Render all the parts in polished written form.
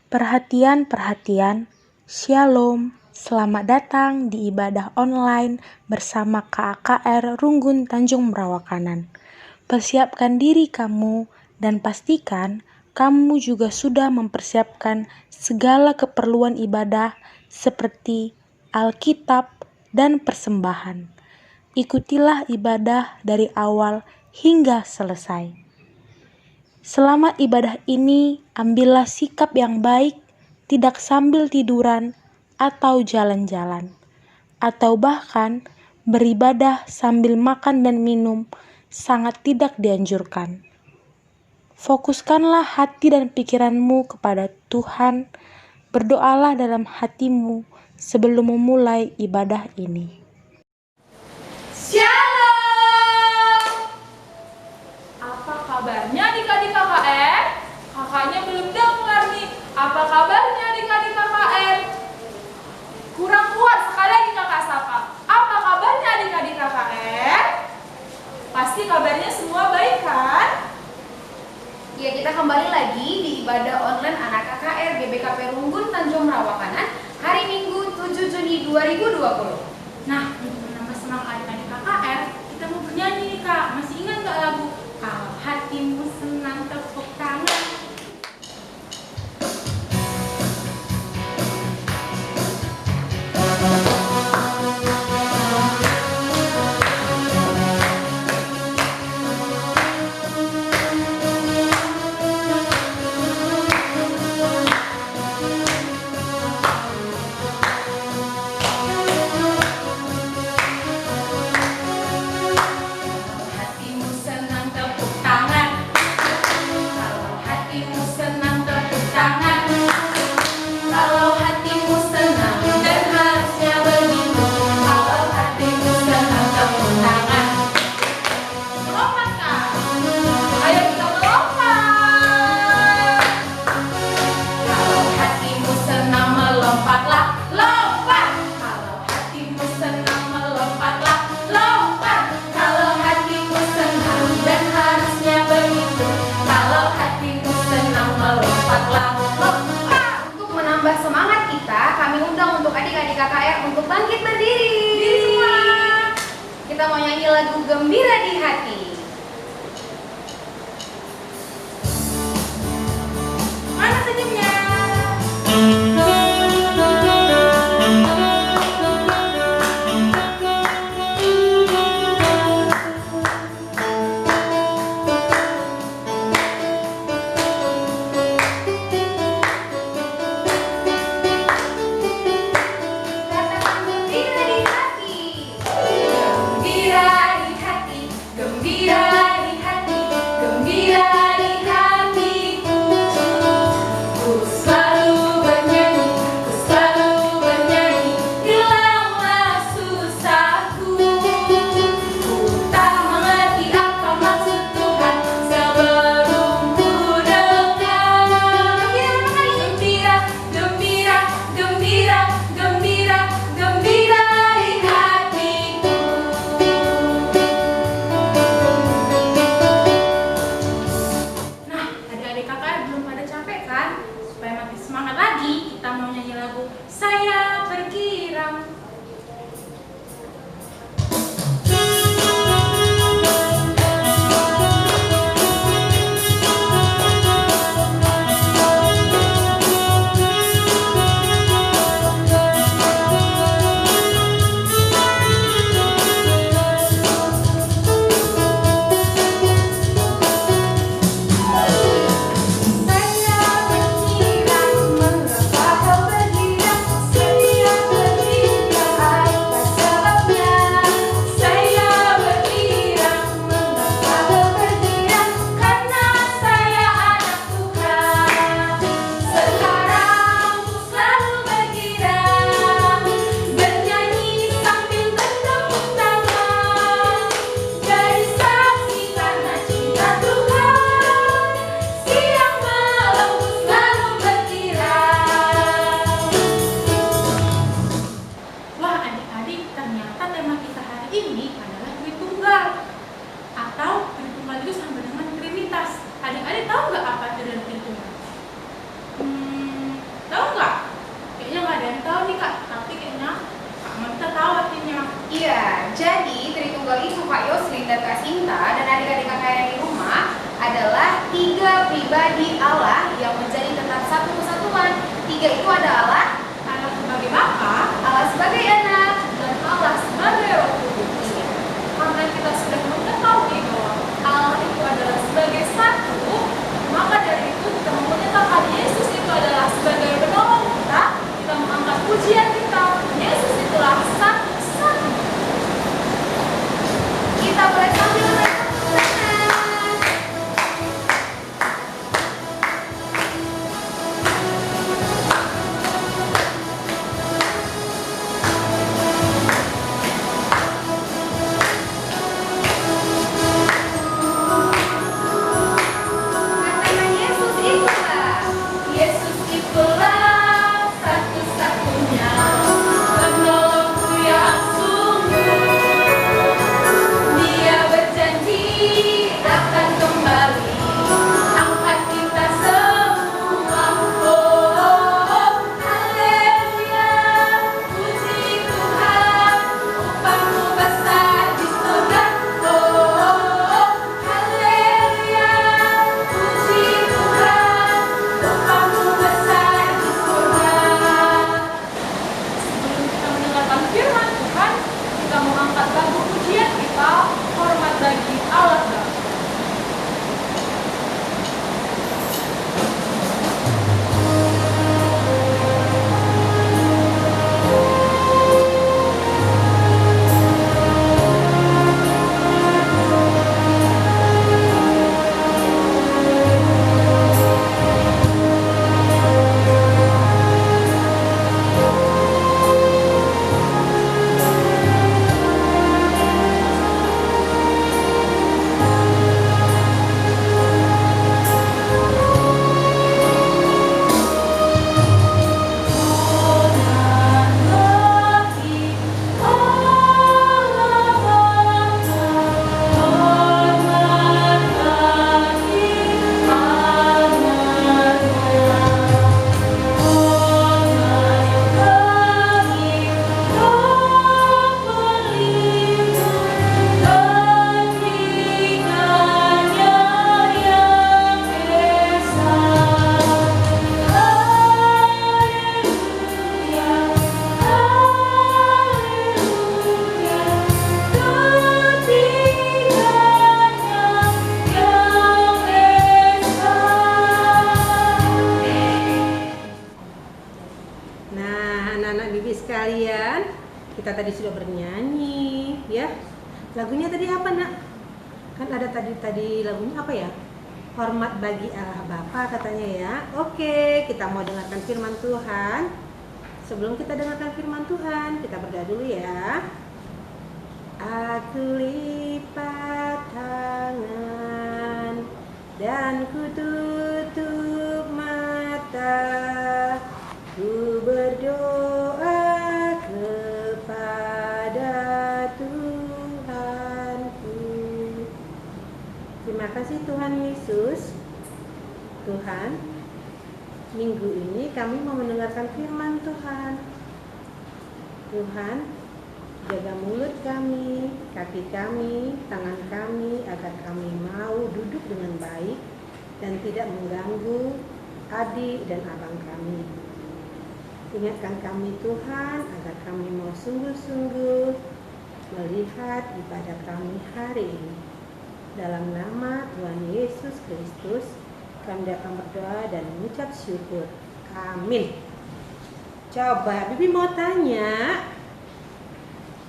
Perhatian, Shalom, selamat datang di ibadah online bersama KAKR Runggun Tanjung Merawakanan. Persiapkan diri kamu dan pastikan kamu juga sudah mempersiapkan segala keperluan ibadah seperti Alkitab dan persembahan. Ikutilah ibadah dari awal hingga selesai. Selama ibadah ini, ambillah sikap yang baik, tidak sambil tiduran atau jalan-jalan, atau bahkan beribadah sambil makan dan minum sangat tidak dianjurkan. Fokuskanlah hati dan pikiranmu kepada Tuhan, berdoalah dalam hatimu sebelum memulai ibadah ini. Shalom! Apa kabarnya adik-adik KKR? Kakaknya belum dengar nih. Apa kabarnya adik-adik KKR? Kurang kuat sekali lagi kakak sapa. Apa kabarnya adik-adik KKR? Pasti kabarnya semua baik kan? Ya, kita kembali lagi di ibadah online anak KKR GBKP Runggun Tanjung Merawakanan hari Minggu 7 Juni 2020. Nah, untuk menambah semangat adik-adik KKR, kita mau bernyanyi nih kak. Masih ingat gak lagu? Kalau hatimu senang tepuk tangan. Hatimu senang tepuk tangan. Kalau hatimu senang tepuk tangan. Kalau hatimu senang dan harusnya begitu. Kalau hatimu senang tepuk tangan. Melompat kak. Ayo kita melompat. Kalau hatimu senang melompatlah, lompat. Kalau hatimu senang melompatlah, lompat. Kalau hatimu senang dan harusnya begitu. Kalau hatimu senang melompatlah, lompat. Untuk menambah semangat kita, kami undang untuk adik-adik KKR untuk bangkit berdiri. Diri semua. Kita mau nyanyi lagu Gembira di Hati. Mana senyumnya? Katakan gembira di hati. Gembira di hati. Gembira di hati. Gembira di hatiku. Ku selalu bernyanyi. Ku selalu bernyanyi. Hilanglah susahku. Ku tak mengerti apa maksud Tuhan sebelum ku dengar. Gembira, gembira, gembira, gembira, gembira di hatiku. Nah, adik-adik KKR belum pada capek kan? Supaya makin semangat lagi, kita mau nyanyi lagu Saya Bergirang. Saya bergirang mengapa bagi Allah yang menjadi tetap satu kesatuan. Tiga itu ada Allah sebagai Bapa, Allah sebagai anak. dan Allah sebagai Roh Kudus. Karena kita sudah mengetahui bahwa Allah itu adalah sebagai satu, maka dari itu kita menyatakan Yesus itu adalah sebagai penolong kita. Kita mengangkat pujian kita, Yesus itulah satu-satu. Kita boleh sambil tangan. Katakan Yesus itulah satu-satunya penolongku yang sungguh. Dia berjanji akan kembali angkat kita semua. Oh, haleluya, puji Tuhan, upahmu besar di surga. Oh, haleluya, puji Tuhan, upahmu besar di surga. Sebelum kita mendengarkan firman Tuhan, kita mengangkat lagu pujian kita, hormat bagi Allah Bapa. Nah, anak-anak bibi sekalian, kita tadi sudah bernyanyi, ya. Lagunya tadi apa, Nak? Kan ada tadi lagunya apa ya? Hormat bagi Allah Bapa katanya ya. Oke, kita mau dengarkan firman Tuhan. Sebelum kita dengarkan firman Tuhan, kita berdoa dulu ya. Aku lipat tangan dan ku tutup mata, ku berdoa kepada Tuhanku. Terima kasih Tuhan Yesus. Tuhan, minggu ini kami mau mendengarkan firman Tuhan. Tuhan, jaga mulut kami, kaki kami, tangan kami, agar kami mau duduk dengan baik dan tidak mengganggu adik dan abang kami. Ingatkan kami Tuhan, agar kami mau sungguh-sungguh melihat ibadah kami hari ini. Dalam nama Tuhan Yesus Kristus, kami datang berdoa dan mengucap syukur. Amin. Coba, Bibi mau tanya,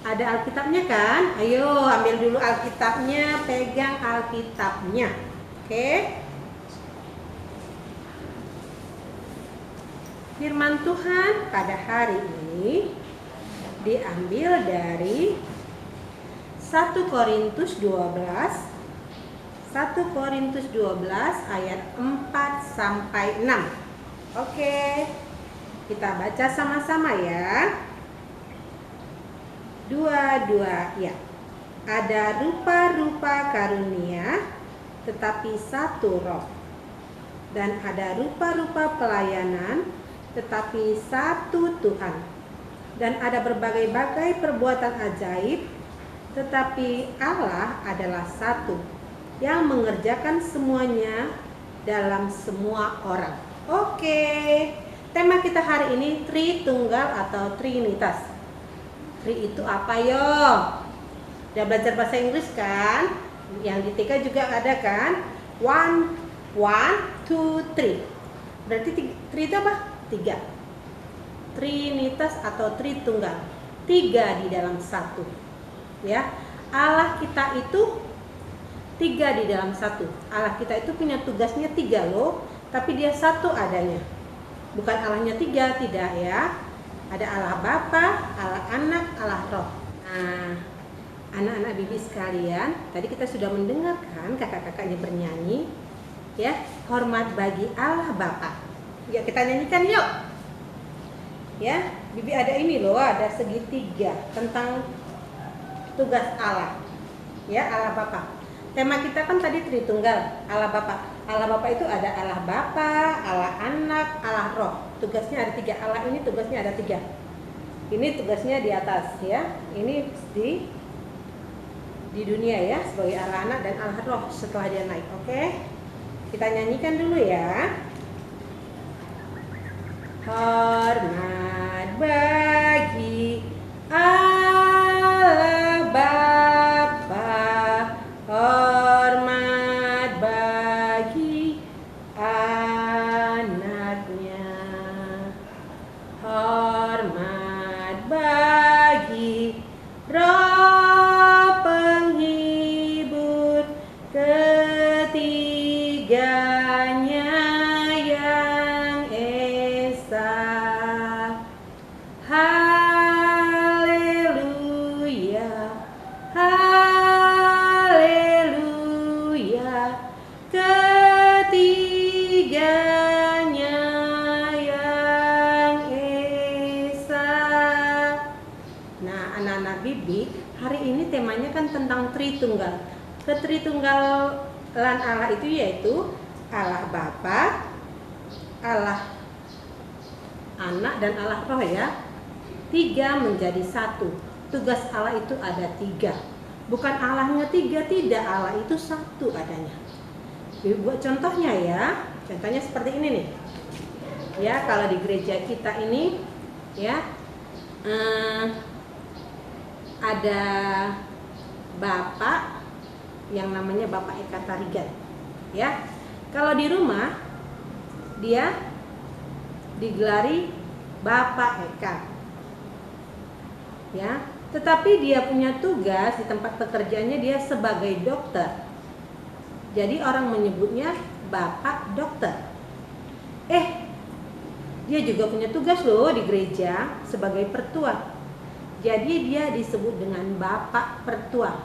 ada Alkitabnya kan? Ayo ambil dulu Alkitabnya, pegang Alkitabnya. Oke? Firman Tuhan pada hari ini diambil dari 1 Korintus 12 ayat 4 sampai 6. Oke. Kita baca sama-sama ya. 2 ya. Ada rupa-rupa karunia, tetapi satu roh. Dan ada rupa-rupa pelayanan, tetapi satu Tuhan. Dan ada berbagai-bagai perbuatan ajaib, tetapi Allah adalah satu, yang mengerjakan semuanya dalam semua orang. Oke, tema kita hari ini Tritunggal atau Trinitas. Tri itu apa yo? Udah belajar bahasa Inggris kan? Yang di TK juga ada kan? One, two, three. Berarti tri itu apa? 3. Trinitas atau Tritunggal. 3 di dalam 1. Ya, Allah kita itu 3 di dalam 1. Allah kita itu punya tugasnya 3 loh, tapi dia 1 adanya. Bukan Allahnya 3, tidak ya. Ada Allah Bapa, Allah Anak, Allah Roh. Nah, anak-anak bibi sekalian, tadi kita sudah mendengarkan kakak-kakaknya bernyanyi, ya, hormat bagi Allah Bapa. Ya, kita nyanyikan yuk. Ya, bibi ada ini loh, ada segitiga tentang tugas Allah. Ya, Allah Bapa. Tema kita kan tadi Tritunggal, Allah Bapa. Allah Bapa itu ada Allah Bapa, Allah Anak, Allah Roh. Tugasnya ada 3. Allah ini tugasnya ada 3. Ini tugasnya di atas ya. Ini di dunia ya, sebagai Allah Anak dan Allah Roh setelah dia naik. Oke? Kita nyanyikan dulu ya. Hormat bagi Allah Bapa, hormat bagi anaknya, hormat bagi Roh penghibur ketiganya yang esa. Haleluya, haleluya, ketiganya yang esa. Nah, anak-anak bibi, hari ini temanya kan tentang Tritunggal. Ketritunggalan Allah itu yaitu Allah Bapa, Allah Anak dan Allah Roh ya. 3 menjadi 1. Tugas Allah itu ada 3. Bukan Allahnya 3, tidak. Allah itu 1 adanya. Bibi buat contohnya ya. Contohnya seperti ini nih. Ya, kalau di gereja kita ini ya ada Bapak yang namanya Bapak Eka Tarigan. Ya. Kalau di rumah dia digelari Bapak Eka. Ya, tetapi dia punya tugas di tempat pekerjaannya dia sebagai dokter. Jadi orang menyebutnya Bapak Dokter. Dia juga punya tugas loh di gereja sebagai pertua. Jadi dia disebut dengan Bapak Pertua.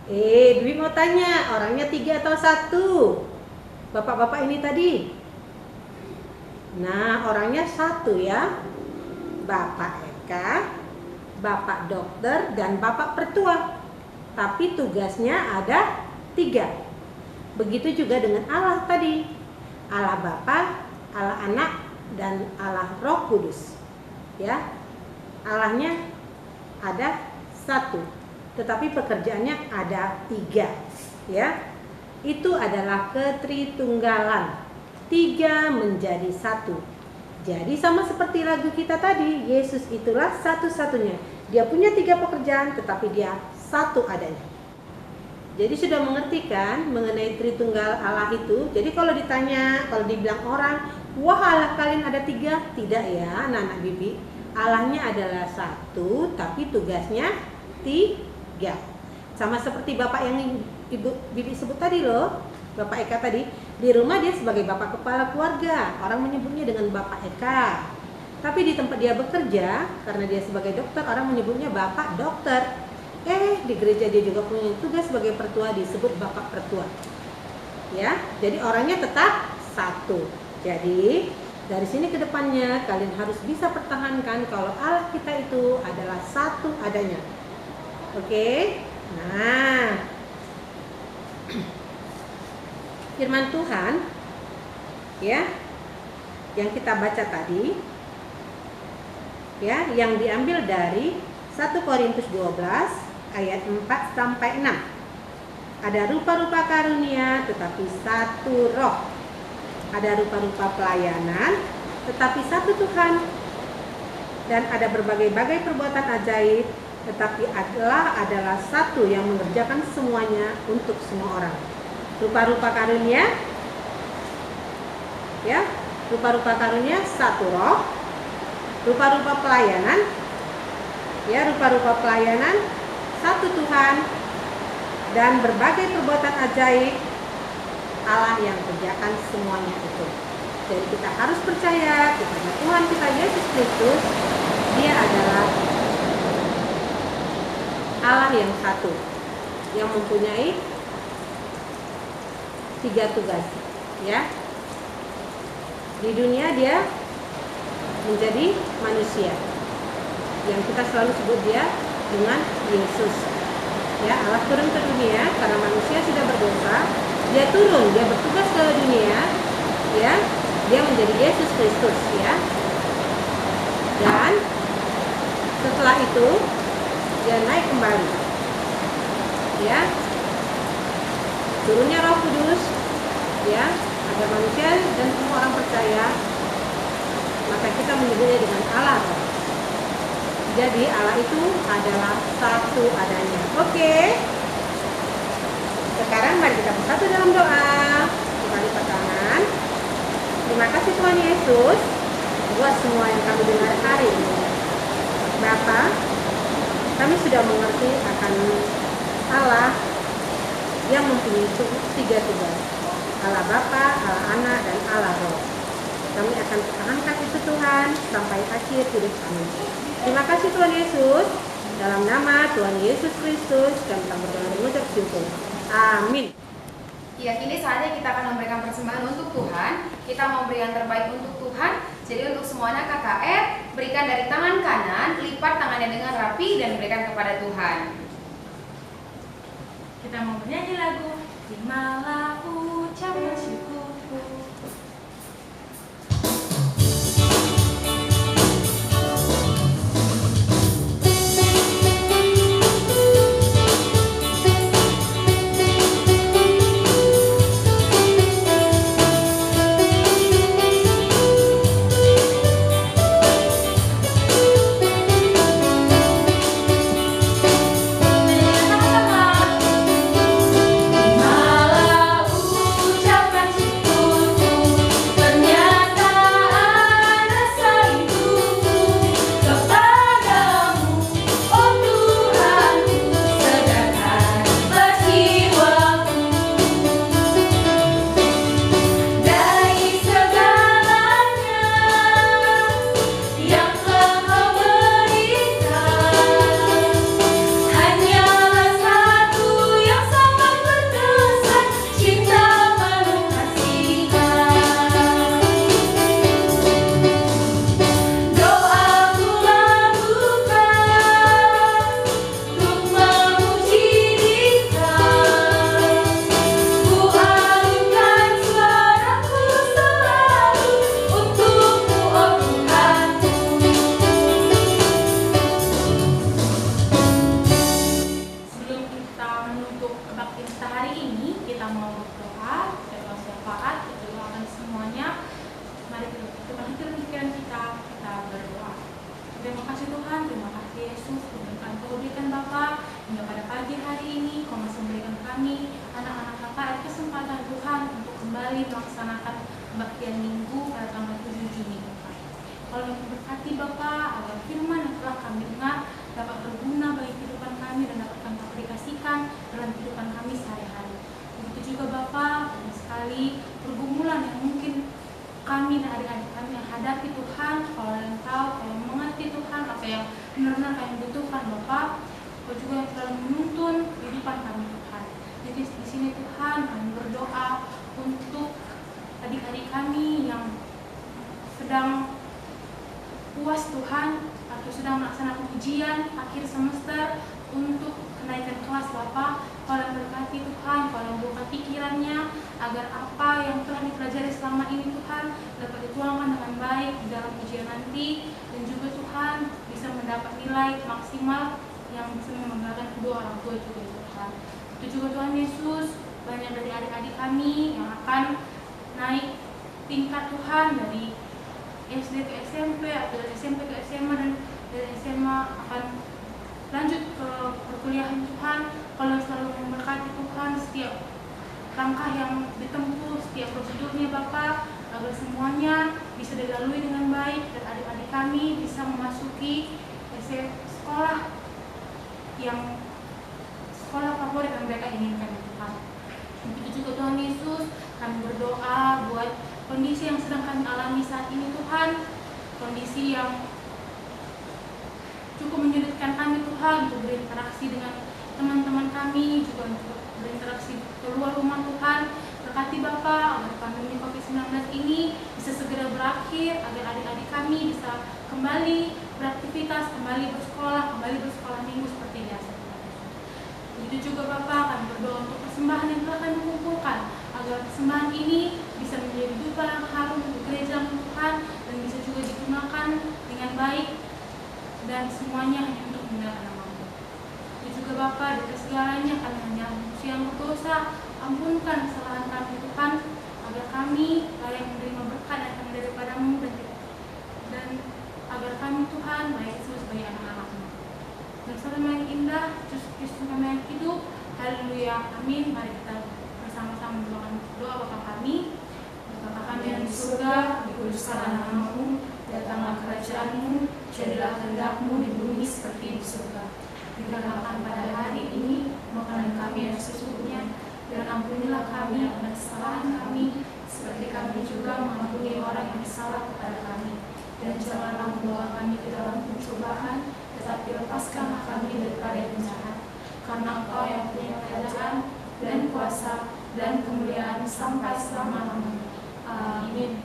Bibi mau tanya, orangnya 3 atau 1? Bapak-bapak ini tadi. Nah, orangnya 1 ya. Bapak Eka, Bapak Dokter, dan Bapak Pertua. Tapi tugasnya ada 3. Begitu juga dengan Allah tadi. Allah Bapa, Allah Anak, dan Allah Roh Kudus. Ya. Allahnya ada 1. Tetapi pekerjaannya ada 3, ya. Itu adalah ketritunggalan. 3 menjadi 1. Jadi sama seperti lagu kita tadi, Yesus itulah satu-satunya. Dia punya 3 pekerjaan, tetapi dia 1 adanya. Jadi sudah mengerti kan mengenai Tritunggal Allah itu? Jadi kalau ditanya, kalau dibilang orang, wah Allah kalian ada 3? Tidak ya, anak-anak bibi. Allahnya adalah 1, tapi tugasnya 3. Sama seperti Bapak yang Ibu Bibi sebut tadi loh, Bapak Eka tadi. Di rumah dia sebagai Bapak Kepala Keluarga, orang menyebutnya dengan Bapak Eka. Tapi di tempat dia bekerja, karena dia sebagai dokter, orang menyebutnya Bapak Dokter. Di gereja dia juga punya tugas sebagai pertua, disebut Bapak Pertua. Ya, jadi orangnya tetap 1. Jadi dari sini ke depannya kalian harus bisa pertahankan kalau Allah kita itu adalah 1 adanya. Oke, nah firman Tuhan ya yang kita baca tadi ya, yang diambil dari 1 Korintus 12 ayat 4 sampai 6. Ada rupa-rupa karunia tetapi 1 roh. Ada rupa-rupa pelayanan, tetapi satu Tuhan. Dan ada berbagai-bagai perbuatan ajaib, tetapi Allah adalah satu yang mengerjakan semuanya untuk semua orang. Rupa-rupa karunia, ya, rupa-rupa karunia satu roh. Rupa-rupa pelayanan, ya, rupa-rupa pelayanan satu Tuhan. Dan berbagai perbuatan ajaib, Allah yang kerjakan semuanya itu. Jadi kita harus percaya kepada Tuhan kita Yesus Kristus. Dia adalah Allah yang satu, yang mempunyai 3 tugas, ya. Di dunia dia menjadi manusia, yang kita selalu sebut dia dengan Yesus. Ya, Allah turun ke dunia karena manusia sudah berdosa. Dia turun, dia bertugas ke dunia, ya. Dia menjadi Yesus Kristus, ya. Dan setelah itu dia naik kembali, ya. Turunnya Roh Kudus, ya, agar manusia dan semua orang percaya. Maka kita menyebutnya dengan Allah. Jadi Allah itu adalah satu adanya. Oke. Sekarang mari kita bersatu dalam doa. Kita lipat tangan. Terima kasih Tuhan Yesus buat semua yang kami dengar hari ini. Bapa, kami sudah mengerti akan Allah yang mempunyai 3 tugas. Allah Bapa, Allah Anak, dan Allah Roh. Kami akan pertahankan itu Tuhan sampai akhir hidup kami. Terima kasih Tuhan Yesus. Dalam nama Tuhan Yesus Kristus kami berdoa dan mengucap syukur. Amin. Ya, kini saatnya kita akan memberikan persembahan untuk Tuhan. Kita mau beri yang terbaik untuk Tuhan. Jadi untuk semuanya KKR, berikan dari tangan kanan, lipat tangannya dengan rapi dan berikan kepada Tuhan. Kita mau bernyanyi lagu Terimalah ucapan syukurku. Terima kasih Tuhan, terima kasih Yesus untuk Engkau berikan Bapa hingga pada pagi hari ini Kau masih memberikan kami anak-anak KKR kesempatan Tuhan untuk kembali melaksanakan kebaktian minggu pada tanggal 7 Juni Bapak. Kalau yang berkati Bapak, agar firman yang telah kami dengar dapat berguna bagi kehidupan kami dan dapat kami aplikasikan dalam kehidupan kami sehari-hari. Begitu juga Bapak, banyak sekali pergumulan yang mungkin kami dan adik-adik kami yang hadapi Tuhan. Kalau yang tahu, kalau yang mengerti Tuhan apa yang benar-benar kami butuhkan Bapak, Kau juga yang selalu menuntun kehidupan kami Tuhan. Jadi di sini Tuhan kami berdoa untuk adik-adik kami yang sedang puas Tuhan atau sedang melaksanakan ujian akhir semester untuk kenaikan kelas Bapak. Kau yang berkati Tuhan, Kau yang buka pikirannya agar apa yang telah dipelajari selama ini Tuhan dapat dituangkan dengan baik di dalam ujian nanti, dan juga Tuhan bisa mendapat nilai maksimal yang bisa membanggakan kedua orang tua juga Tuhan. Itu juga Tuhan Yesus, banyak dari adik-adik kami yang akan naik tingkat Tuhan, dari SD ke SMP atau dari SMP ke SMA, dan dari SMA akan lanjut ke perkuliahan Tuhan. Kalau selalu memberkati Tuhan setiap langkah yang ditempuh, setiap prosedurnya Bapak, agar semuanya bisa dilalui dengan baik dan adik-adik kami bisa memasuki sekolah yang sekolah favorit yang mereka inginkan Tuhan. Begitu juga Tuhan Yesus, kami berdoa buat kondisi yang sedang kami alami saat ini Tuhan, kondisi yang cukup menyulitkan kami Tuhan untuk berinteraksi dengan teman-teman kami, juga untuk berinteraksi keluar rumah Tuhan. Berkati Bapak agar pandemi COVID-19 ini bisa segera berakhir, agar adik-adik kami bisa kembali beraktivitas, kembali bersekolah minggu seperti biasa. Begitu juga Bapak kami berdoa untuk persembahan yang telah kami kumpulkan, agar persembahan ini bisa menjadi dupa yang harum untuk gereja Tuhan dan bisa juga digunakan dengan baik dan semuanya hanya untuk memuliakan nama-Mu. Itu juga Bapak, dari segalanya kami hanya manusia yang berdosa, ampunkan kesalahan kami Tuhan, agar kami layak menerima berkat yang kami daripada-Mu dan agar kami Tuhan layak disebut sebagai anak-anak-Mu. Dan saudara yang indah, Kristus kami yang hidup, haleluya, amin. Mari kita bersama-sama mendoakan doa Bapa kami. Bapa kami yang di surga, dikuduskanlah nama-Mu, datanglah kerajaan-Mu, jadilah kehendak-Mu di bumi seperti di surga. Berikanlah kami pada hari ini makanan kami yang sesungguhnya, dan ampunilah kami akan kesalahan kami, seperti kami juga mengampuni orang yang bersalah kepada kami. Dan janganlah membawa kami ke dalam pencobaan, tetapi lepaskanlah kami daripada yang jahat. Karena Engkau yang punya kerajaan dan kuasa dan kemuliaan sampai selama-lamanya. Amin.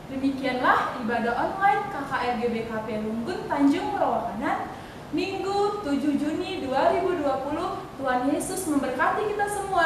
Demikianlah ibadah online KKR GBKP Runggun Tanjung Rawabanan Minggu 7 Juni 2020. Tuhan Yesus memberkati kita semua.